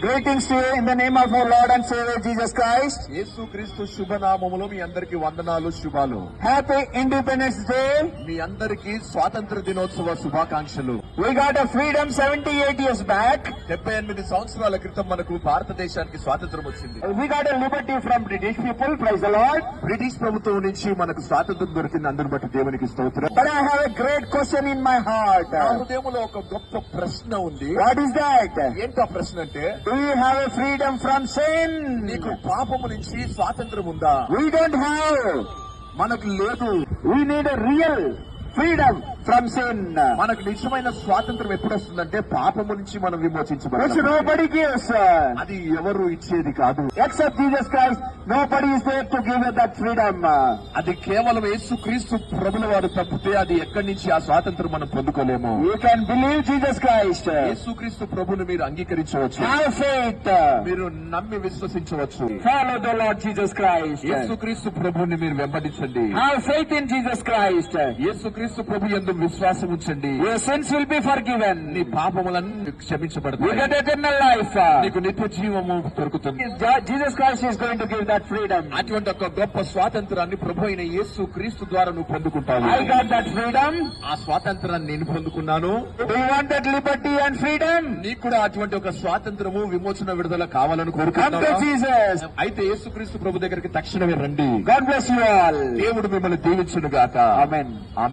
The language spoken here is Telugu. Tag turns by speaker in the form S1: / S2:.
S1: Greetings to you in the name of our Lord and Savior Jesus Christ.
S2: యేసుక్రీస్తు శుభనామములో మీ అందరికి వందనాలు, శుభాలు.
S1: Happy Independence Day.
S2: మీ అందరికి స్వాతంత్ర దినోత్సవ శుభాకాంక్షలు.
S1: We got a freedom 78 years back.
S2: 78 సంవత్సరాల క్రితం మనకు భారతదేశానికి స్వాతంత్రం వచ్చింది.
S1: We got a liberty from British people. Praise the Lord.
S2: British ప్రభుత్వం నుంచి మనకు స్వాతంత్రం దొరికింది. అందరిని బట్టి దేవునికి స్తోత్రం.
S1: But I have a great question in my heart.
S2: నా హృదయంలో ఒక గొప్ప ప్రశ్న ఉంది.
S1: What is that?
S2: ఏంటా ప్రశ్న అంటే,
S1: Do you have a freedom from sin?
S2: నీకు పాపము నుంచి స్వాతంత్రం ఉందా?
S1: We don't have.
S2: మనకు లేదు.
S1: We need a real freedom from sin.
S2: మనకు నిజమైన స్వాతంత్రం ఎప్పుడు వస్తుందంటే పాపము నుంచి మనం
S1: Which
S2: విమోచించబడాలి.
S1: nobody gives.
S2: అది ఎవరు ఇచ్చేది కాదు.
S1: Except Jesus Christ, nobody is there to give us that freedom.
S2: అది కేవలం యేసుక్రీస్తు ప్రభుల వారు తప్పితే అది ఎక్కడి నుంచి ఆ స్వాతంత్రం మనం పొందుకోలేము.
S1: You can believe Jesus Christ.
S2: యేసుక్రీస్తు ప్రభుని మీరు అంగీకరించవచ్చు,
S1: Have faith.
S2: మీరు నమ్మి విశ్వసించవచ్చు.
S1: Follow the Lord Jesus Christ.
S2: యేసుక్రీస్తు ప్రభుని మీరు వెంబడించండి.
S1: Have faith in Jesus Christ.
S2: యేసుక్రీస్తు ప్రభు యందు విశ్వాసం ఉంచండి.
S1: Your sins will be forgiven.
S2: నీ పాపములన్నీ
S1: You
S2: క్షమించబడతాయి.
S1: get eternal life.
S2: నీకు నిత్య జీవము దొరుకుతుంది.
S1: Jesus Christ is going to give that freedom.
S2: అటువంటి ఒక గొప్ప స్వాతంత్రాన్ని ప్రభు అయిన యేసు క్రీస్తు ద్వారా నువ్వు పొందుకుంటావు.
S1: I got that freedom.
S2: ఆ స్వాతంత్రాన్ని నేను పొందుకున్నాను.
S1: Do you want that liberty and freedom?
S2: నీకు కూడా అటువంటి ఒక స్వాతంత్రము, విమోచన, విడుదల కావాలని
S1: Come to
S2: కోరుకుంటున్నావా?
S1: Jesus.
S2: అయితే యేసుక్రీస్తు ప్రభు దగ్గరికి తక్షణమే రండి.
S1: God bless you all.
S2: దేవుడు మిమ్మల్ని దీవించును గాక.
S1: Amen.